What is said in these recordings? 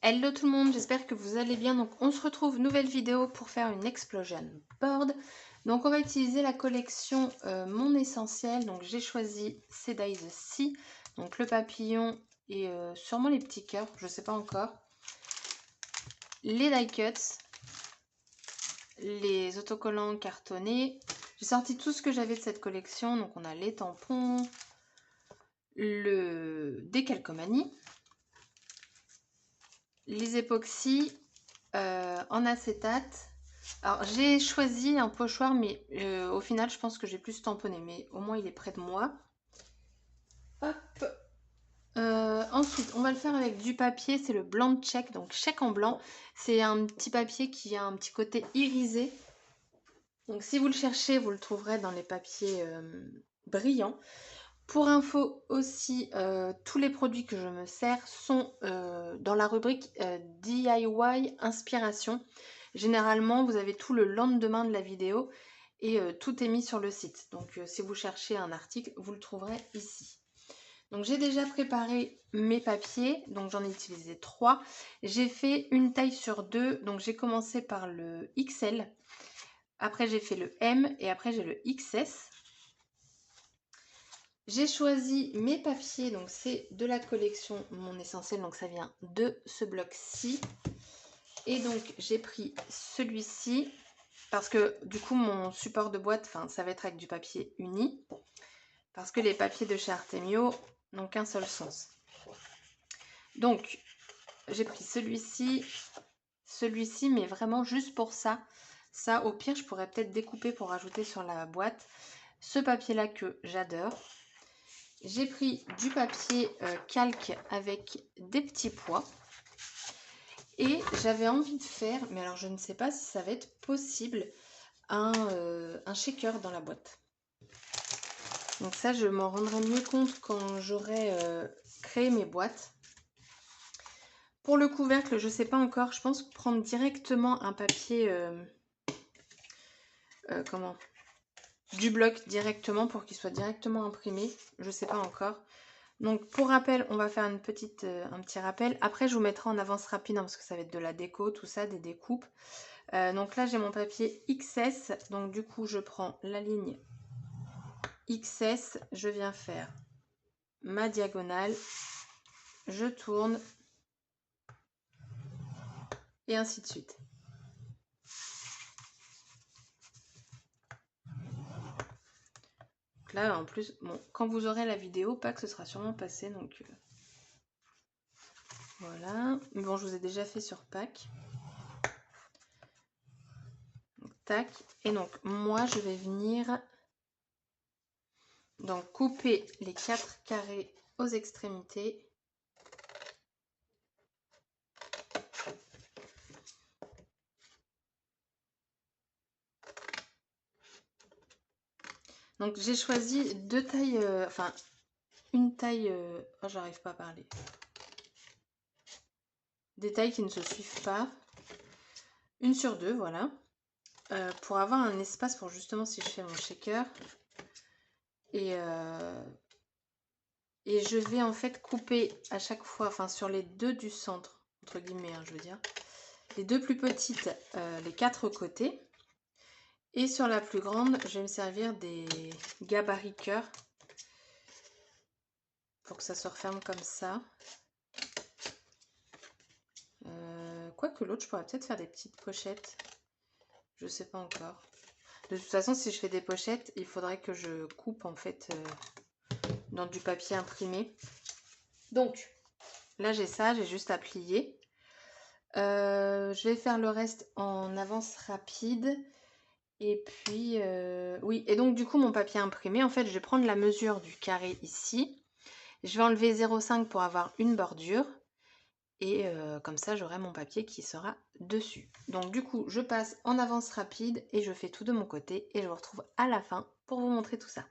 Hello tout le monde, j'espère que vous allez bien. Donc on se retrouve, nouvelle vidéo pour faire une explosion board. Donc on va utiliser la collection Mon Essentiel. Donc j'ai choisi C'est Die the Sea, donc le papillon et sûrement les petits cœurs, je sais pas encore. Les die cuts, les autocollants cartonnés. J'ai sorti tout ce que j'avais de cette collection. Donc on a les tampons, le décalcomanie, les époxys en acétate. Alors j'ai choisi un pochoir, mais au final je pense que j'ai plus tamponné, mais au moins il est près de moi. Hop. Ensuite on va le faire avec du papier, c'est le blanc check, donc chèque en blanc. C'est un petit papier qui a un petit côté irisé. Donc si vous le cherchez, vous le trouverez dans les papiers brillants. Pour info aussi, tous les produits que je me sers sont dans la rubrique DIY Inspiration. Généralement, vous avez tout le lendemain de la vidéo et tout est mis sur le site. Donc si vous cherchez un article, vous le trouverez ici. Donc j'ai déjà préparé mes papiers, donc j'en ai utilisé 3. J'ai fait une taille sur 2, donc j'ai commencé par le XL. Après j'ai fait le M et après j'ai le XS. J'ai choisi mes papiers, donc c'est de la collection Mon Essentiel, donc ça vient de ce bloc-ci. Et donc j'ai pris celui-ci, parce que du coup mon support de boîte, ça va être avec du papier uni, parce que les papiers de chez Artemio n'ont qu'un seul sens. Donc j'ai pris celui-ci, mais vraiment juste pour ça. Ça au pire je pourrais peut-être découper pour rajouter sur la boîte. Ce papier-là que j'adore. J'ai pris du papier calque avec des petits pois. Et j'avais envie de faire, mais alors je ne sais pas si ça va être possible, un shaker dans la boîte. Donc ça, je m'en rendrai mieux compte quand j'aurai créé mes boîtes. Pour le couvercle, je ne sais pas encore. Je pense prendre directement un papier... du bloc directement pour qu'il soit directement imprimé. Je sais pas encore. Donc pour rappel, on va faire un petit rappel. Après je vous mettrai en avance rapide parce que ça va être de la déco, tout ça, des découpes. Donc là j'ai mon papier XS. Donc du coup je prends la ligne XS. Je viens faire ma diagonale. Je tourne. Et ainsi de suite. Là en plus, bon, quand vous aurez la vidéo, Pâques ce sera sûrement passé, donc voilà. Mais bon, je vous ai déjà fait sur Pâques. Donc, tac. Et donc moi je vais venir donc couper les 4 carrés aux extrémités. Donc j'ai choisi deux tailles, une taille, oh j'arrive pas à parler. Des tailles qui ne se suivent pas. Une sur deux, voilà. Pour avoir un espace pour justement si je fais mon shaker. Et je vais en fait couper à chaque fois, sur les deux du centre, entre guillemets, je veux dire. Les deux plus petites, les 4 côtés. Et sur la plus grande, je vais me servir des gabarits cœurs pour que ça se referme comme ça. Quoique l'autre, je pourrais peut-être faire des petites pochettes. Je sais pas encore. De toute façon, si je fais des pochettes, il faudrait que je coupe en fait dans du papier imprimé. Donc, là j'ai ça, j'ai juste à plier. Je vais faire le reste en avance rapide. Et puis, oui, et donc du coup mon papier imprimé, en fait je vais prendre la mesure du carré ici. Je vais enlever 0,5 pour avoir une bordure. Et comme ça j'aurai mon papier qui sera dessus. Donc du coup je passe en avance rapide et je fais tout de mon côté. Et je vous retrouve à la fin pour vous montrer tout ça.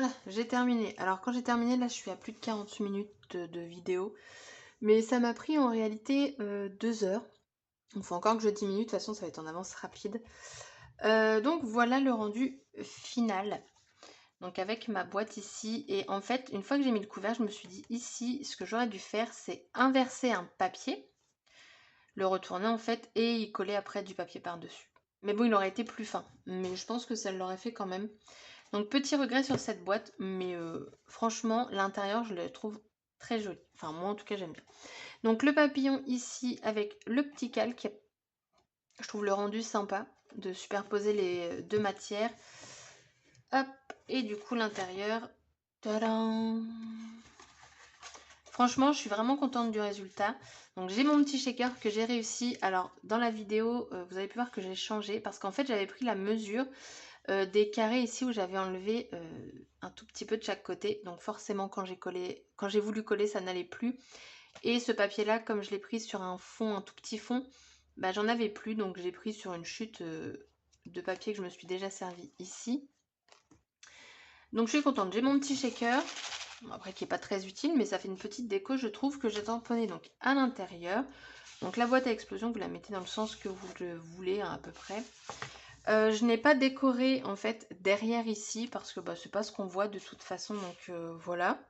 voilà, j'ai terminé. Alors quand j'ai terminé, là je suis à plus de 48 minutes de vidéo. Mais ça m'a pris en réalité 2 heures. Il faut encore que je diminue, de toute façon ça va être en avance rapide. Donc voilà le rendu final. Donc avec ma boîte ici. Et en fait, une fois que j'ai mis le couvercle, je me suis dit ici, ce que j'aurais dû faire, c'est inverser un papier, le retourner en fait, et y coller après du papier par-dessus. Mais bon, il aurait été plus fin. Mais je pense que ça l'aurait fait quand même. Donc petit regret sur cette boîte, mais franchement, l'intérieur, je le trouve très joli. Enfin, moi en tout cas, j'aime bien. Donc le papillon ici avec le petit calque. Je trouve le rendu sympa de superposer les deux matières. Hop, et du coup l'intérieur. Tadam! Franchement, je suis vraiment contente du résultat. Donc j'ai mon petit shaker que j'ai réussi. Alors dans la vidéo, vous avez pu voir que j'ai changé parce qu'en fait j'avais pris la mesure des carrés ici où j'avais enlevé un tout petit peu de chaque côté. Donc forcément quand j'ai voulu coller, ça n'allait plus. Et ce papier là, comme je l'ai pris sur un fond, un tout petit fond, bah, j'en avais plus. Donc j'ai pris sur une chute de papier que je me suis déjà servi ici. Donc je suis contente, j'ai mon petit shaker. Après qui n'est pas très utile, mais ça fait une petite déco, je trouve, que j'ai tamponné donc à l'intérieur. Donc la boîte à explosion, vous la mettez dans le sens que vous le voulez hein, à peu près. Je n'ai pas décoré en fait derrière ici parce que bah, c'est pas ce qu'on voit de toute façon, donc voilà.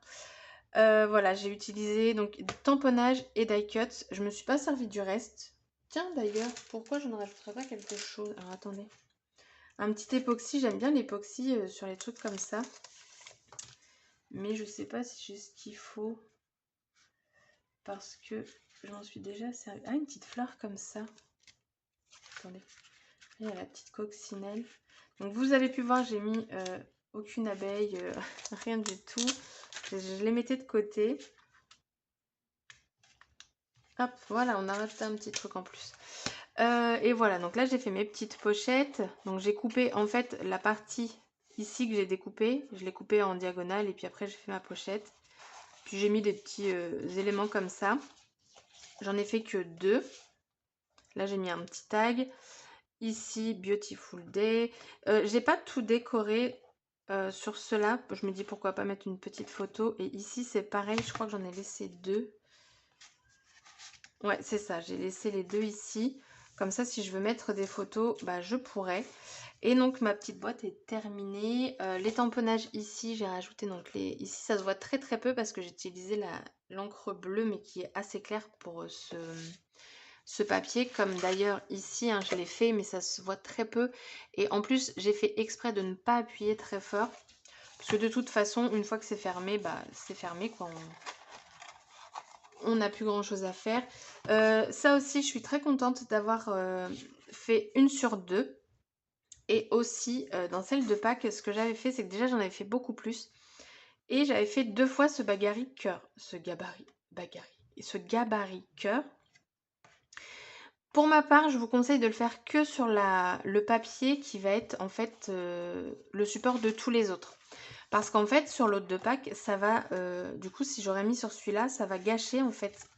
Voilà, j'ai utilisé donc tamponnage et die cut. Je me suis pas servi du reste. Tiens d'ailleurs, pourquoi je ne rajouterais pas quelque chose? Alors attendez. Un petit époxy, j'aime bien l'époxy sur les trucs comme ça. Mais je sais pas si j'ai ce qu'il faut. Parce que j'en suis déjà servi. Ah, une petite fleur comme ça. Attendez. Il y a la petite coccinelle. Donc vous avez pu voir, j'ai mis aucune abeille, rien du tout. Je les mettais de côté. Hop, voilà, on a rajouté un petit truc en plus. Et voilà, donc là j'ai fait mes petites pochettes. Donc j'ai coupé en fait la partie ici que j'ai découpée. Je l'ai coupée en diagonale et puis après j'ai fait ma pochette. Puis j'ai mis des petits éléments comme ça. J'en ai fait que 2. Là j'ai mis un petit tag. Ici, Beautiful Day. J'ai pas tout décoré sur cela. Je me dis pourquoi pas mettre une petite photo. Et ici, c'est pareil. Je crois que j'en ai laissé 2. Ouais, c'est ça. J'ai laissé les 2 ici. Comme ça, si je veux mettre des photos, bah, je pourrais. Et donc, ma petite boîte est terminée. Les tamponnages ici, j'ai rajouté donc les... Ici, ça se voit très très peu parce que j'ai utilisé l'encre bleue, mais qui est assez claire pour ce papier, comme d'ailleurs ici hein, je l'ai fait mais ça se voit très peu et en plus j'ai fait exprès de ne pas appuyer très fort parce que de toute façon une fois que c'est fermé, bah c'est fermé quoi, on n'a plus grand chose à faire. Ça aussi je suis très contente d'avoir fait 1 sur 2 et aussi dans celle de Pâques ce que j'avais fait c'est que déjà j'en avais fait beaucoup plus et j'avais fait 2 fois ce gabarit cœur, ce gabarit cœur. Pour ma part, je vous conseille de le faire que sur le papier qui va être en fait le support de tous les autres. Parce qu'en fait, sur l'autre de Pâques, ça va, du coup, si j'aurais mis sur celui-là, ça va gâcher en fait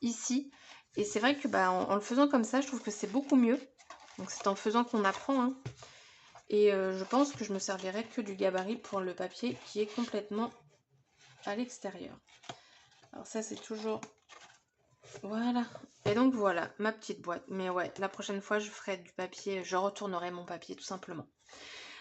ici. Et c'est vrai que bah, en le faisant comme ça, je trouve que c'est beaucoup mieux. Donc c'est en faisant qu'on apprend. Hein. Et je pense que je me servirai que du gabarit pour le papier qui est complètement à l'extérieur. Alors ça, c'est toujours... Voilà. Et donc voilà, ma petite boîte. Mais ouais, la prochaine fois, je ferai du papier, je retournerai mon papier tout simplement.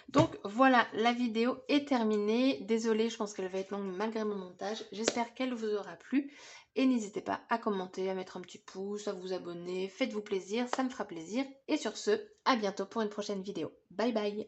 Donc voilà, la vidéo est terminée. Désolée, je pense qu'elle va être longue malgré mon montage. J'espère qu'elle vous aura plu. Et n'hésitez pas à commenter, à mettre un petit pouce, à vous abonner. Faites-vous plaisir, ça me fera plaisir. Et sur ce, à bientôt pour une prochaine vidéo. Bye bye!